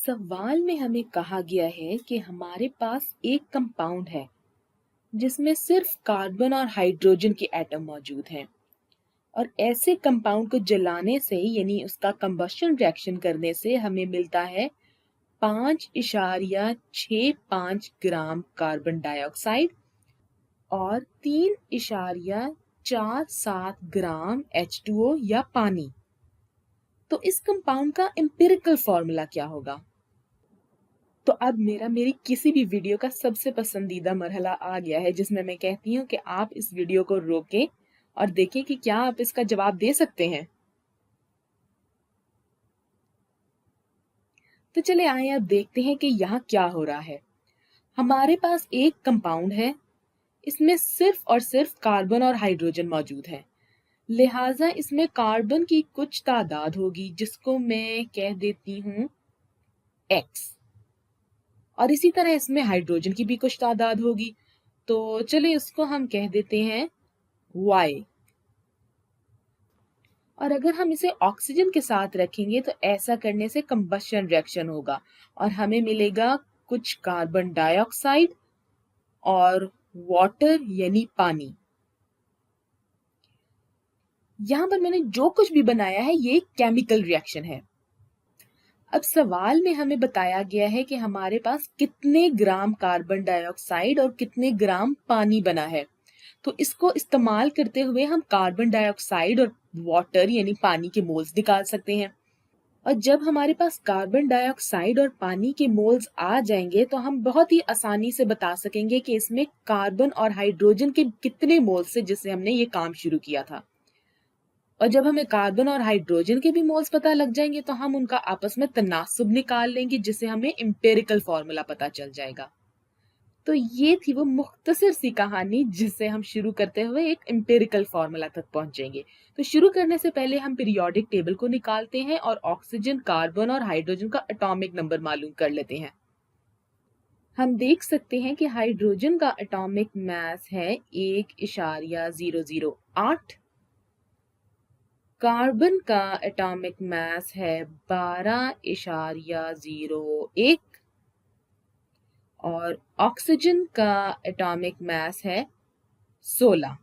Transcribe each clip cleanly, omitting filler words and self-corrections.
सवाल में हमें कहा गया है कि हमारे पास एक कंपाउंड है जिसमें सिर्फ कार्बन और हाइड्रोजन के एटम मौजूद हैं और ऐसे कंपाउंड को जलाने से यानी उसका कंबशन रिएक्शन करने से हमें मिलता है 5.65 ग्राम कार्बन डाइऑक्साइड और 3.47 ग्राम H2O या पानी। तो इस कंपाउंड का एम्पिरिकल फॉर्मूला क्या होगा? तो अब मेरी किसी भी वीडियो का सबसे पसंदीदा मरहला आ गया है जिसमें मैं कहती हूँ कि आप इस वीडियो को रोकें और देखें कि क्या आप इसका जवाब दे सकते हैं। तो चले आए अब देखते हैं कि यहाँ क्या हो रहा है। हमारे पास एक कंपाउंड है, इसमें सिर्फ और सिर्फ कार्बन और हाइड्रोजन मौजूद है, लिहाजा इसमें कार्बन की कुछ तादाद होगी जिसको मैं कह देती हूँ X, और इसी तरह इसमें हाइड्रोजन की भी कुछ तादाद होगी, तो चलिए उसको हम कह देते हैं Y। और अगर हम इसे ऑक्सीजन के साथ रखेंगे तो ऐसा करने से कंबशन रिएक्शन होगा और हमें मिलेगा कुछ कार्बन डाइऑक्साइड और वाटर यानी पानी। यहां पर मैंने जो कुछ भी बनाया है ये केमिकल रिएक्शन है। अब सवाल में हमें बताया गया है कि हमारे पास कितने ग्राम कार्बन डाइऑक्साइड और कितने ग्राम पानी बना है। तो इसको इस्तेमाल करते हुए हम कार्बन डाइऑक्साइड और वाटर यानी पानी के मोल्स निकाल सकते हैं। और जब हमारे पास कार्बन डाइऑक्साइड और पानी के मोल्स आ जाएंगे तो हम बहुत ही आसानी से बता सकेंगे कि इसमें कार्बन और हाइड्रोजन के कितने मोल्स है जिससे हमने ये काम शुरू किया था। और जब हमें कार्बन और हाइड्रोजन के भी मोल्स पता लग जाएंगे तो हम उनका आपस में तनासुब निकाल लेंगे जिससे हमें एम्पिरिकल फॉर्मूला पता चल जाएगा। तो ये थी वो मुख्तसर सी कहानी जिससे हम शुरू करते हुए एक एम्पिरिकल फॉर्मूला तक पहुंचेंगे। तो शुरू करने से पहले हम पीरियोडिक टेबल को निकालते हैं और ऑक्सीजन, कार्बन और हाइड्रोजन का एटॉमिक नंबर मालूम कर लेते हैं। हम देख सकते हैं कि हाइड्रोजन का एटॉमिक मास है 1.008, कार्बन का एटॉमिक मास है 12.01 और ऑक्सीजन का एटॉमिक मास है 16।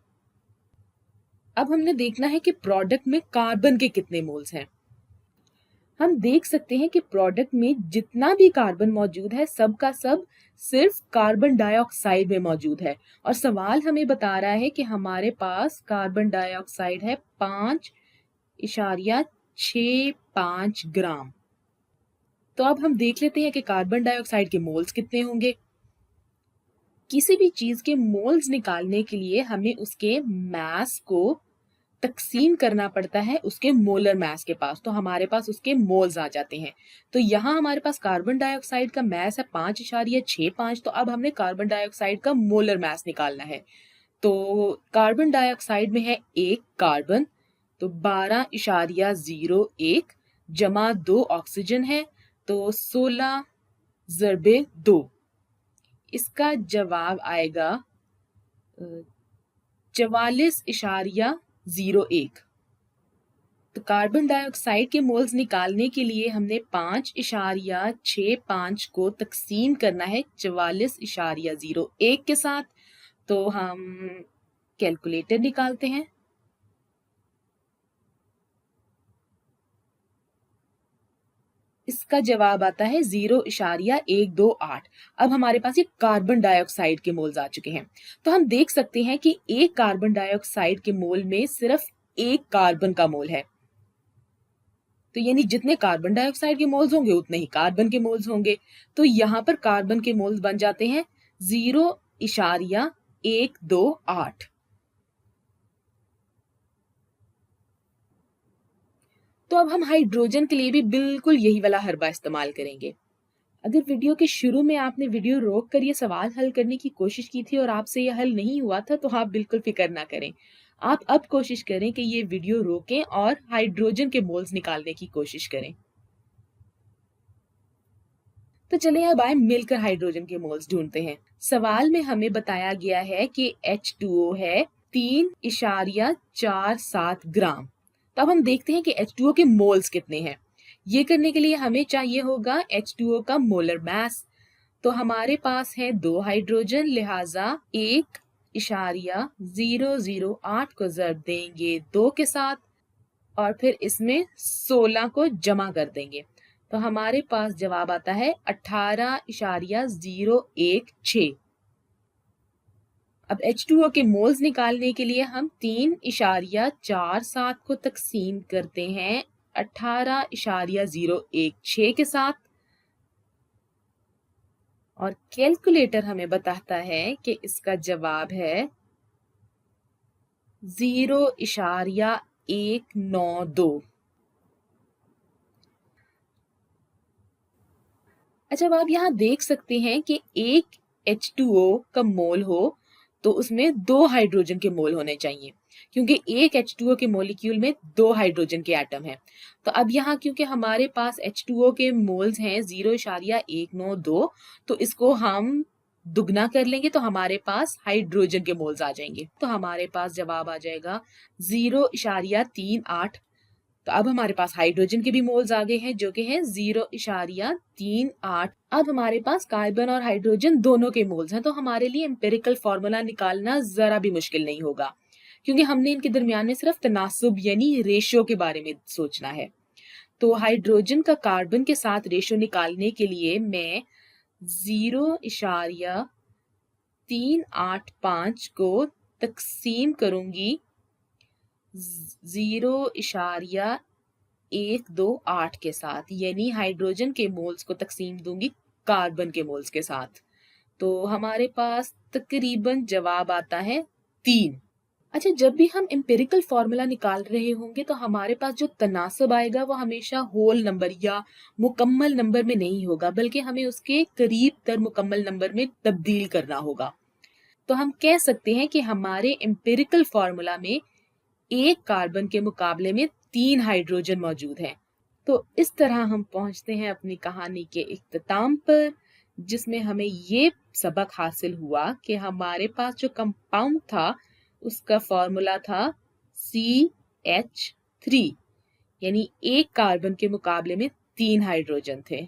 अब हमने देखना है कि प्रोडक्ट में कार्बन के कितने मोल्स हैं। हम देख सकते हैं कि प्रोडक्ट में जितना भी कार्बन मौजूद है सब का सब सिर्फ कार्बन डाइऑक्साइड में मौजूद है और सवाल हमें बता रहा है कि हमारे पास कार्बन डाइऑक्साइड है 5.65 ग्राम। तो अब हम देख लेते हैं कि कार्बन डाइऑक्साइड के मोल्स कितने होंगे। किसी भी चीज के मोल्स निकालने के लिए हमें उसके मास को तकसीम करना पड़ता है उसके मोलर मास के पास, तो हमारे पास उसके मोल्स आ जाते हैं। तो यहाँ हमारे पास कार्बन डाइऑक्साइड का मास है 5.65, तो अब हमने कार्बन डाइऑक्साइड का मोलर मास निकालना है। तो कार्बन डाइऑक्साइड में है एक कार्बन, तो 12.01 जमा 2 ऑक्सीजन है, तो 16 ज़रबे 2। इसका जवाब आएगा 44.01। तो कार्बन डाइऑक्साइड के मोल्स निकालने के लिए हमने 5.65 को तकसीम करना है 44.01 के साथ। तो हम कैलकुलेटर निकालते हैं। इसका जवाब आता है 0.128। अब हमारे पास ये कार्बन डाइऑक्साइड के मोल्स आ चुके हैं। तो हम देख सकते हैं कि एक कार्बन डाइऑक्साइड के मोल में सिर्फ एक कार्बन का मोल है, तो यानी जितने कार्बन डाइऑक्साइड के मोल्स होंगे उतने ही कार्बन के मोल्स होंगे। तो यहाँ पर कार्बन के मोल्स बन जाते हैं 0.128। तो अब हम हाइड्रोजन के लिए भी बिल्कुल यही वाला हरबा इस्तेमाल करेंगे। अगर वीडियो के शुरू में आपने वीडियो रोक कर ये सवाल हल करने की कोशिश की थी और आपसे ये हल नहीं हुआ था तो आप बिल्कुल फिक्र ना करें। आप अब कोशिश करें कि ये वीडियो रोकें और हाइड्रोजन के मोल्स निकालने की कोशिश करें। तो चलिए अब आए मिलकर हाइड्रोजन के मोल्स ढूंढते हैं। सवाल में हमें बताया गया है कि H2O है 3.47 ग्राम। तो अब हम देखते हैं कि H2O के मोल्स कितने हैं। ये करने के लिए हमें चाहिए होगा H2O का मोलर मास। तो हमारे पास है 2 हाइड्रोजन, लिहाजा 1.008 को ज़रब देंगे 2 के साथ और फिर इसमें 16 को जमा कर देंगे। तो हमारे पास जवाब आता है 18.016। अब H2O के मोल्स निकालने के लिए हम 3.47 को तकसीम करते हैं 18.016 के साथ और कैलकुलेटर हमें बताता है कि इसका जवाब है 0.192। अच्छा, अब आप यहाँ देख सकते हैं कि एक H2O का मोल हो तो उसमें 2 हाइड्रोजन के मोल होने चाहिए, क्योंकि एक H2O के मॉलिक्यूल में 2 हाइड्रोजन के एटम हैं। तो अब यहाँ क्योंकि हमारे पास H2O के मोल्स हैं 0.192, तो इसको हम दुगना कर लेंगे तो हमारे पास हाइड्रोजन के मोल्स आ जाएंगे। तो हमारे पास जवाब आ जाएगा 0.38। तो अब हमारे पास हाइड्रोजन के भी मोल्स आ गए हैं जो कि हैं 0.38। अब हमारे पास कार्बन और हाइड्रोजन दोनों के मोल्स हैं, तो हमारे लिए एम्पिरिकल फॉर्मूला निकालना जरा भी मुश्किल नहीं होगा, क्योंकि हमने इनके दरमियान में सिर्फ तनासुब यानी रेशो के बारे में सोचना है। तो हाइड्रोजन का कार्बन के साथ रेशो निकालने के लिए मैं 0.385 को तकसीम करूंगी 0.128 के साथ, यानी हाइड्रोजन के मोल्स को तकसीम दूंगी कार्बन के मोल्स के साथ। तो हमारे पास तकरीबन जवाब आता है 3। अच्छा, जब भी हम एम्पिरिकल फॉर्मूला निकाल रहे होंगे तो हमारे पास जो तनासब आएगा वो हमेशा होल नंबर या मुकम्मल नंबर में नहीं होगा, बल्कि हमें उसके करीब तर मुकम्मल नंबर में तब्दील करना होगा। तो हम कह सकते हैं कि हमारे एम्पिरिकल फॉर्मूला में एक कार्बन के मुकाबले में 3 हाइड्रोजन मौजूद हैं। तो इस तरह हम पहुंचते हैं अपनी कहानी के इख्तिताम पर, जिसमें हमें ये सबक हासिल हुआ कि हमारे पास जो कंपाउंड था उसका फॉर्मूला था CH3, यानी एक कार्बन के मुकाबले में 3 हाइड्रोजन थे।